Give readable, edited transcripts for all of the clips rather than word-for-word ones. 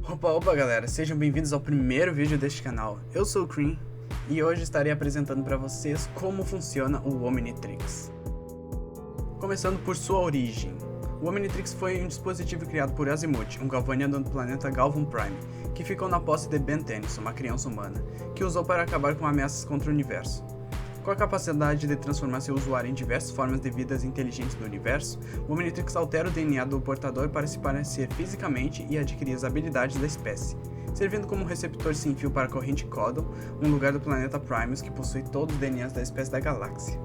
Opa galera, sejam bem-vindos ao primeiro vídeo deste canal. Eu sou o Cream e hoje estarei apresentando para vocês como funciona o Omnitrix. Começando por sua origem. O Omnitrix foi um dispositivo criado por Azimuth, um galvaniano do planeta Galvan Prime, que ficou na posse de Ben Tennyson, uma criança humana, que usou para acabar com ameaças contra o universo. Com a capacidade de transformar seu usuário em diversas formas de vidas inteligentes do universo, o Omnitrix altera o DNA do portador para se parecer fisicamente e adquirir as habilidades da espécie, servindo como receptor sem fio para a corrente Codon, um lugar do planeta Primus que possui todos os DNAs da espécie da galáxia.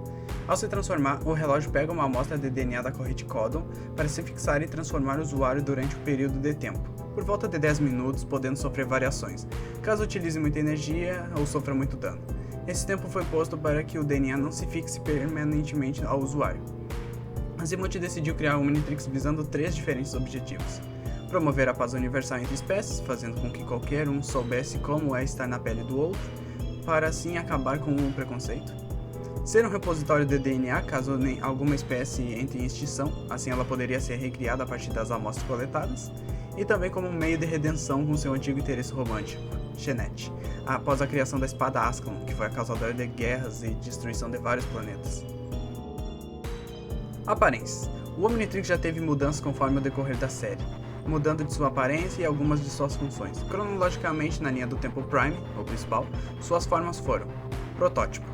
Ao se transformar, o relógio pega uma amostra de DNA da corrente Codon para se fixar e transformar o usuário durante um período de tempo, por volta de 10 minutos, podendo sofrer variações, caso utilize muita energia ou sofra muito dano. Esse tempo foi posto para que o DNA não se fixe permanentemente ao usuário. Azimuth decidiu criar o Omnitrix visando 3 diferentes objetivos: promover a paz universal entre espécies, fazendo com que qualquer um soubesse como é estar na pele do outro, para assim acabar com o preconceito; ser um repositório de DNA caso alguma espécie entre em extinção, assim ela poderia ser recriada a partir das amostras coletadas; e também como meio de redenção com seu antigo interesse romântico, Genet, após a criação da espada Ascalon, que foi a causadora de guerras e destruição de vários planetas. Aparência. O Omnitrix já teve mudanças conforme o decorrer da série, mudando de sua aparência e algumas de suas funções. Cronologicamente, na linha do tempo Prime, o principal, suas formas foram: protótipo.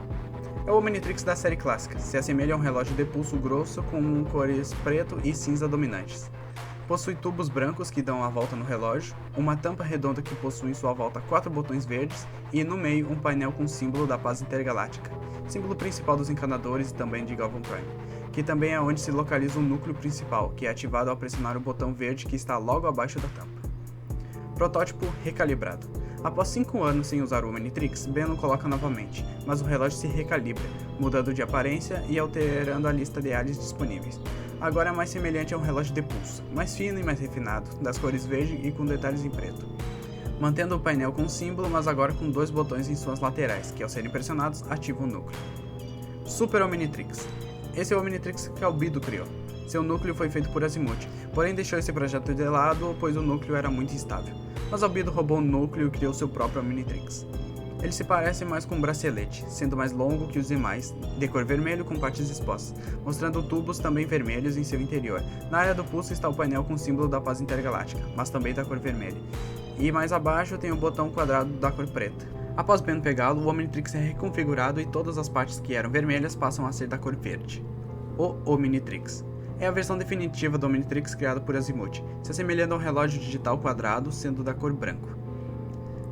É o Omnitrix da série clássica, se assemelha a um relógio de pulso grosso com cores preto e cinza dominantes. Possui tubos brancos que dão a volta no relógio, uma tampa redonda que possui em sua volta 4 botões verdes e no meio um painel com o símbolo da paz intergaláctica, símbolo principal dos encanadores e também de Galvan Prime, que também é onde se localiza o núcleo principal, que é ativado ao pressionar o botão verde que está logo abaixo da tampa. Protótipo recalibrado. Após 5 anos sem usar o Omnitrix, Ben o coloca novamente, mas o relógio se recalibra, mudando de aparência e alterando a lista de alias disponíveis. Agora é mais semelhante a um relógio de pulso, mais fino e mais refinado, das cores verde e com detalhes em preto. Mantendo o painel com símbolo, mas agora com 2 botões em suas laterais, que ao serem pressionados, ativam o núcleo. Super Omnitrix. Esse é o Omnitrix que Albedo criou. Seu núcleo foi feito por Azimuth, porém deixou esse projeto de lado, pois o núcleo era muito instável. Mas Albedo roubou o núcleo e criou seu próprio Omnitrix. Ele se parece mais com um bracelete, sendo mais longo que os demais, de cor vermelho com partes expostas, mostrando tubos também vermelhos em seu interior. Na área do pulso está o painel com o símbolo da paz intergaláctica, mas também da cor vermelha. E mais abaixo tem o botão quadrado da cor preta. Após Ben pegá-lo, o Omnitrix é reconfigurado e todas as partes que eram vermelhas passam a ser da cor verde. O Omnitrix é a versão definitiva do Omnitrix criado por Azimuth, se assemelhando a um relógio digital quadrado, sendo da cor branco.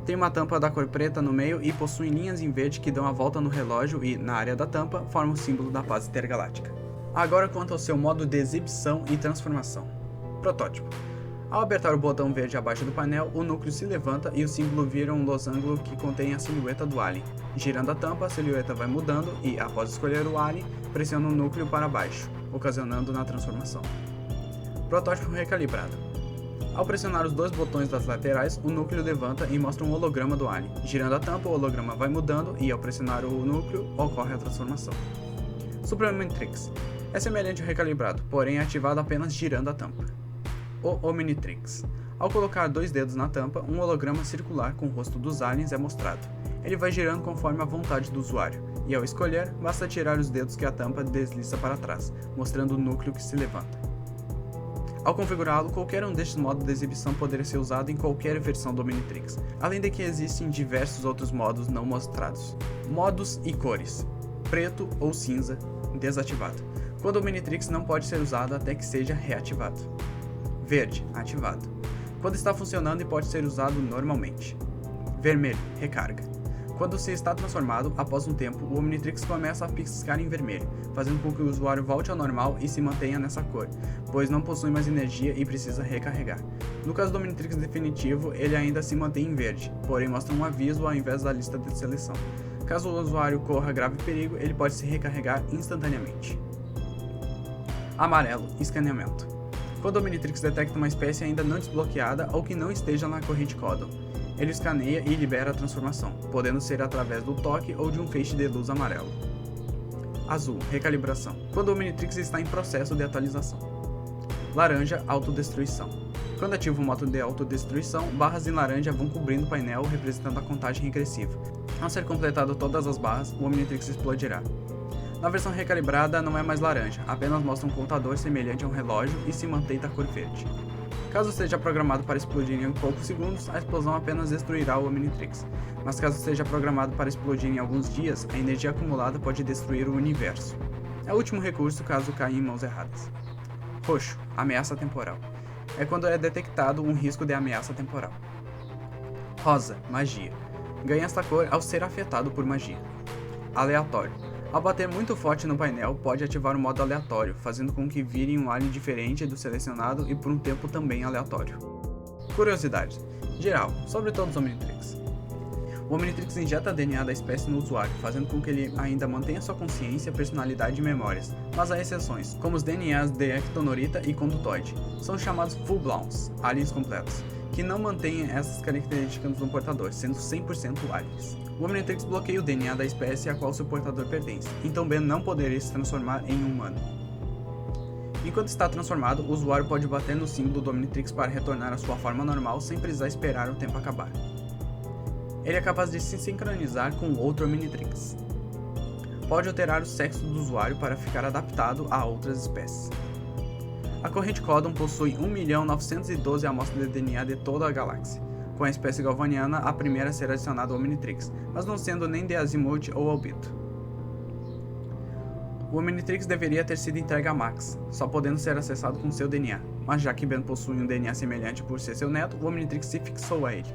Tem uma tampa da cor preta no meio e possui linhas em verde que dão a volta no relógio e, na área da tampa, formam o símbolo da paz intergaláctica. Agora quanto ao seu modo de exibição e transformação. Protótipo. Ao apertar o botão verde abaixo do painel, o núcleo se levanta e o símbolo vira um losango que contém a silhueta do alien. Girando a tampa, a silhueta vai mudando e, após escolher o alien, pressiona o núcleo para baixo, ocasionando na transformação. Protótipo recalibrado. Ao pressionar os 2 botões das laterais, o núcleo levanta e mostra um holograma do alien. Girando a tampa, o holograma vai mudando e, ao pressionar o núcleo, ocorre a transformação. Super Omnitrix. É semelhante ao recalibrado, porém é ativado apenas girando a tampa. O Omnitrix. Ao colocar 2 dedos na tampa, um holograma circular com o rosto dos aliens é mostrado. Ele vai girando conforme a vontade do usuário, e ao escolher, basta tirar os dedos que a tampa desliza para trás, mostrando o núcleo que se levanta. Ao configurá-lo, qualquer um destes modos de exibição poderia ser usado em qualquer versão do Omnitrix, além de que existem diversos outros modos não mostrados. Modos e cores: preto ou cinza, desativado, quando o Omnitrix não pode ser usado até que seja reativado. Verde, ativado, quando está funcionando e pode ser usado normalmente. Vermelho, recarga. Quando se está transformado, após um tempo, o Omnitrix começa a piscar em vermelho, fazendo com que o usuário volte ao normal e se mantenha nessa cor, pois não possui mais energia e precisa recarregar. No caso do Omnitrix definitivo, ele ainda se mantém em verde, porém mostra um aviso ao invés da lista de seleção. Caso o usuário corra grave perigo, ele pode se recarregar instantaneamente. Amarelo, escaneamento. Quando o Omnitrix detecta uma espécie ainda não desbloqueada ou que não esteja na corrente Codon, ele escaneia e libera a transformação, podendo ser através do toque ou de um feixe de luz amarelo. Azul, recalibração, quando o Omnitrix está em processo de atualização. Laranja, autodestruição. Quando ativo o modo de autodestruição, barras em laranja vão cobrindo o painel, representando a contagem regressiva. Ao ser completado todas as barras, o Omnitrix explodirá. Na versão recalibrada não é mais laranja, apenas mostra um contador semelhante a um relógio e se mantém da cor verde. Caso seja programado para explodir em poucos segundos, a explosão apenas destruirá o Omnitrix, mas caso seja programado para explodir em alguns dias, a energia acumulada pode destruir o universo. É o último recurso caso caia em mãos erradas. Roxo, ameaça temporal. É quando é detectado um risco de ameaça temporal. Rosa, magia. Ganha esta cor ao ser afetado por magia. Aleatório. Ao bater muito forte no painel, pode ativar o modo aleatório, fazendo com que vire um alien diferente do selecionado e por um tempo também aleatório. Curiosidades. Geral, sobre todos os Omnitrix. O Omnitrix injeta DNA da espécie no usuário, fazendo com que ele ainda mantenha sua consciência, personalidade e memórias, mas há exceções, como os DNAs de Ectonorita e Conductoide. São chamados Full-Blowns, aliens completos, que não mantêm essas características no portador, sendo 100% aliens. O Omnitrix bloqueia o DNA da espécie a qual seu portador pertence, então Ben não poderia se transformar em um humano. Enquanto está transformado, o usuário pode bater no símbolo do Omnitrix para retornar à sua forma normal sem precisar esperar o tempo acabar. Ele é capaz de se sincronizar com outro Omnitrix. Pode alterar o sexo do usuário para ficar adaptado a outras espécies. A corrente Codon possui 1.912 amostras de DNA de toda a galáxia, com a espécie galvaniana a primeira a ser adicionada ao Omnitrix, mas não sendo nem de Azimuth ou Albedo. O Omnitrix deveria ter sido entregue a Max, só podendo ser acessado com seu DNA, mas já que Ben possui um DNA semelhante por ser seu neto, o Omnitrix se fixou a ele.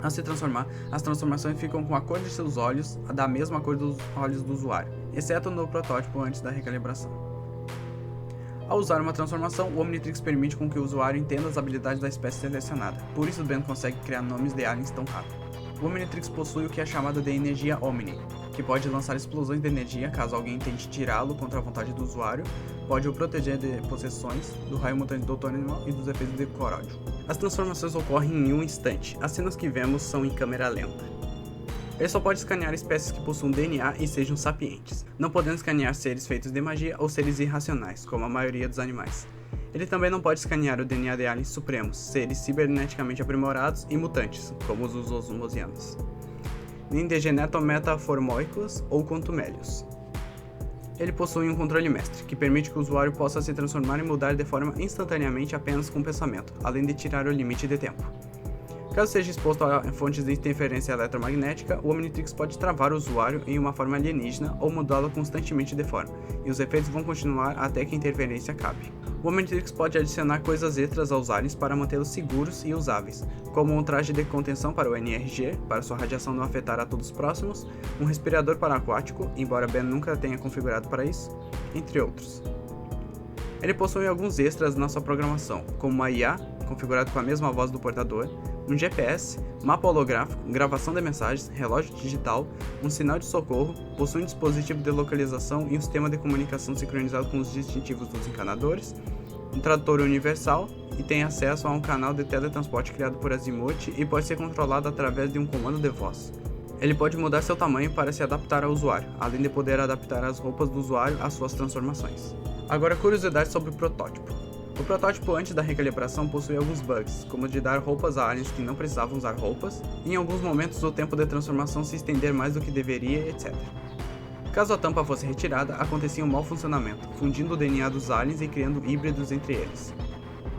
Ao se transformar, as transformações ficam com a cor de seus olhos da mesma cor dos olhos do usuário, exceto no protótipo antes da recalibração. Ao usar uma transformação, o Omnitrix permite com que o usuário entenda as habilidades da espécie selecionada, por isso Ben consegue criar nomes de aliens tão rápido. O Omnitrix possui o que é chamado de energia Omni, que pode lançar explosões de energia caso alguém tente tirá-lo contra a vontade do usuário, pode o proteger de possessões, do raio mutante do doutor animal e dos efeitos de coródio. As transformações ocorrem em um instante, as cenas que vemos são em câmera lenta. Ele só pode escanear espécies que possuam DNA e sejam sapientes, não podendo escanear seres feitos de magia ou seres irracionais, como a maioria dos animais. Ele também não pode escanear o DNA de aliens supremos, seres ciberneticamente aprimorados e mutantes, como os osmosianos, nem de genetometaformóicos ou contumélios. Ele possui um controle mestre, que permite que o usuário possa se transformar e mudar de forma instantaneamente apenas com pensamento, além de tirar o limite de tempo. Caso seja exposto a fontes de interferência eletromagnética, o Omnitrix pode travar o usuário em uma forma alienígena ou mudá-lo constantemente de forma, e os efeitos vão continuar até que a interferência acabe. O Omnitrix pode adicionar coisas extras aos aliens para mantê-los seguros e usáveis, como um traje de contenção para o NRG, para sua radiação não afetar a todos próximos, um respirador para aquático, embora Ben nunca tenha configurado para isso, entre outros. Ele possui alguns extras na sua programação, como uma IA, configurado com a mesma voz do portador, um GPS, mapa holográfico, gravação de mensagens, relógio digital, um sinal de socorro, possui um dispositivo de localização e um sistema de comunicação sincronizado com os distintivos dos encanadores, um tradutor universal e tem acesso a um canal de teletransporte criado por Azimuth e pode ser controlado através de um comando de voz. Ele pode mudar seu tamanho para se adaptar ao usuário, além de poder adaptar as roupas do usuário às suas transformações. Agora, curiosidades sobre o protótipo. O protótipo antes da recalibração possui alguns bugs, como de dar roupas a aliens que não precisavam usar roupas, e em alguns momentos o tempo de transformação se estender mais do que deveria, etc. Caso a tampa fosse retirada, acontecia um mau funcionamento, fundindo o DNA dos aliens e criando híbridos entre eles.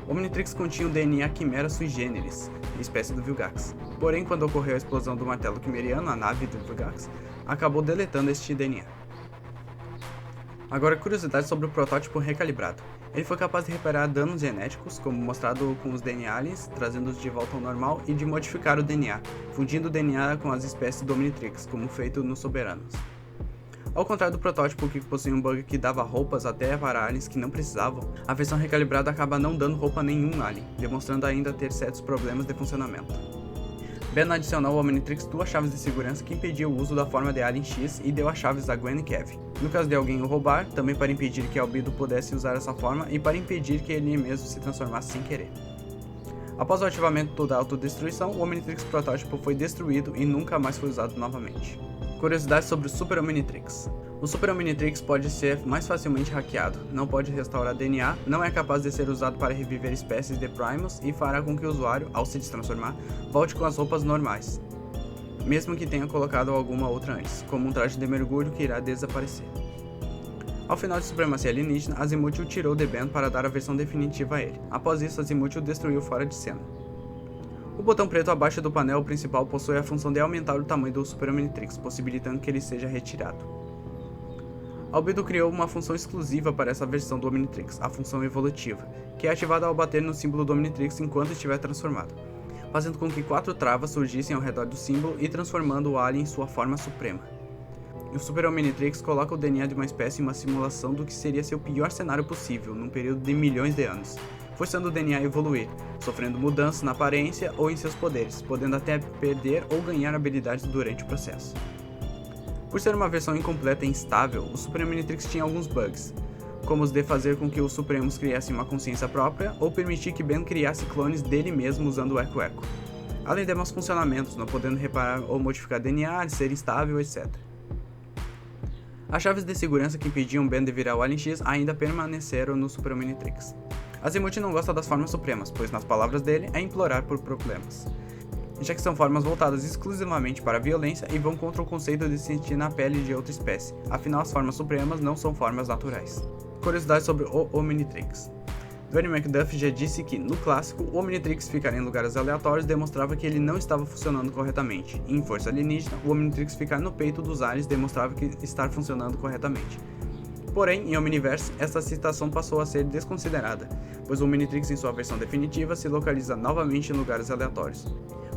O Omnitrix continha o DNA Quimera sui generis, espécie do Vilgax. Porém, quando ocorreu a explosão do martelo quimeriano, a nave do Vilgax, acabou deletando este DNA. Agora, curiosidade sobre o protótipo recalibrado. Ele foi capaz de reparar danos genéticos, como mostrado com os DNA aliens, trazendo-os de volta ao normal, e de modificar o DNA, fundindo o DNA com as espécies do Omnitrix, como feito nos Soberanos. Ao contrário do protótipo que possui um bug que dava roupas até para aliens que não precisavam, a versão recalibrada acaba não dando roupa a nenhum alien, demonstrando ainda ter certos problemas de funcionamento. Ben adicionou ao Omnitrix duas chaves de segurança que impediam o uso da forma de Alien X e deu as chaves a Gwen e Kev. No caso de alguém o roubar, também para impedir que Albedo pudesse usar essa forma e para impedir que ele mesmo se transformasse sem querer. Após o ativamento da autodestruição, o Omnitrix protótipo foi destruído e nunca mais foi usado novamente. Curiosidades sobre o Super Omnitrix. O Super Omnitrix pode ser mais facilmente hackeado, não pode restaurar DNA, não é capaz de ser usado para reviver espécies de Primus e fará com que o usuário, ao se destransformar, volte com as roupas normais, mesmo que tenha colocado alguma outra antes, como um traje de mergulho que irá desaparecer. Ao final de Supremacia Alienígena, Azimuth o tirou de Ben para dar a versão definitiva a ele. Após isso, Azimuth o destruiu fora de cena. O botão preto abaixo do painel principal possui a função de aumentar o tamanho do Super Omnitrix, possibilitando que ele seja retirado. Albedo criou uma função exclusiva para essa versão do Omnitrix, a função evolutiva, que é ativada ao bater no símbolo do Omnitrix enquanto estiver transformado, fazendo com que 4 travas surgissem ao redor do símbolo e transformando o alien em sua forma suprema. O Super Omnitrix coloca o DNA de uma espécie em uma simulação do que seria seu pior cenário possível, num período de milhões de anos, forçando o DNA a evoluir, sofrendo mudanças na aparência ou em seus poderes, podendo até perder ou ganhar habilidades durante o processo. Por ser uma versão incompleta e instável, o Super Omnitrix tinha alguns bugs, como os de fazer com que os Supremos criassem uma consciência própria ou permitir que Ben criasse clones dele mesmo usando o Echo Echo, além de maus funcionamentos, não podendo reparar ou modificar DNA, ser instável, etc. As chaves de segurança que impediam Ben de virar o Alien X ainda permaneceram no Super Omnitrix. Azimuth não gosta das formas supremas, pois nas palavras dele é implorar por problemas, já que são formas voltadas exclusivamente para a violência e vão contra o conceito de sentir na pele de outra espécie, afinal as formas supremas não são formas naturais. Curiosidade sobre o Omnitrix. Dwayne McDuff já disse que, no clássico, o Omnitrix ficar em lugares aleatórios demonstrava que ele não estava funcionando corretamente, e em Força Alienígena, o Omnitrix ficar no peito dos aliens demonstrava que estar funcionando corretamente. Porém, em Omniverse, essa citação passou a ser desconsiderada, pois o Omnitrix em sua versão definitiva se localiza novamente em lugares aleatórios,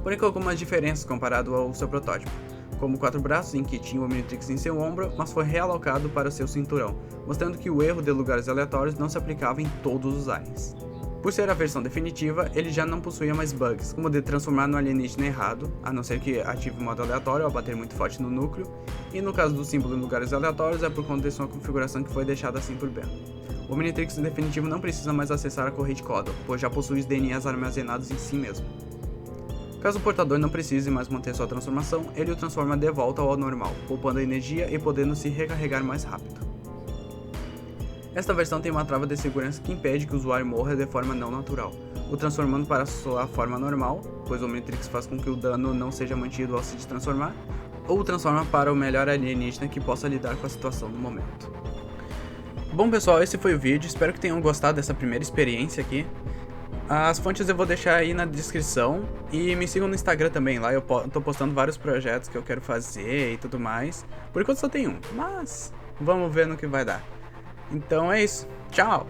porém com algumas diferenças comparado ao seu protótipo, como 4 braços em que tinha o Omnitrix em seu ombro, mas foi realocado para o seu cinturão, mostrando que o erro de lugares aleatórios não se aplicava em todos os aliens. Por ser a versão definitiva, ele já não possuía mais bugs, como de transformar no alienígena errado, a não ser que ative o modo aleatório ao bater muito forte no núcleo, e no caso do símbolo em lugares aleatórios é por conta de sua configuração que foi deixada assim por Ben. O Omnitrix definitivo não precisa mais acessar a correia de Codel, pois já possui os DNAs armazenados em si mesmo. Caso o portador não precise mais manter sua transformação, ele o transforma de volta ao normal, poupando energia e podendo se recarregar mais rápido. Esta versão tem uma trava de segurança que impede que o usuário morra de forma não natural, o transformando para sua forma normal, pois o Omnitrix faz com que o dano não seja mantido ao se transformar, ou o transforma para o melhor alienígena que possa lidar com a situação no momento. Bom pessoal, esse foi o vídeo, espero que tenham gostado dessa primeira experiência aqui. As fontes eu vou deixar aí na descrição e me sigam no Instagram também, lá eu tô postando vários projetos que eu quero fazer e tudo mais. Por enquanto só tem um, mas vamos ver no que vai dar. Então é isso, tchau!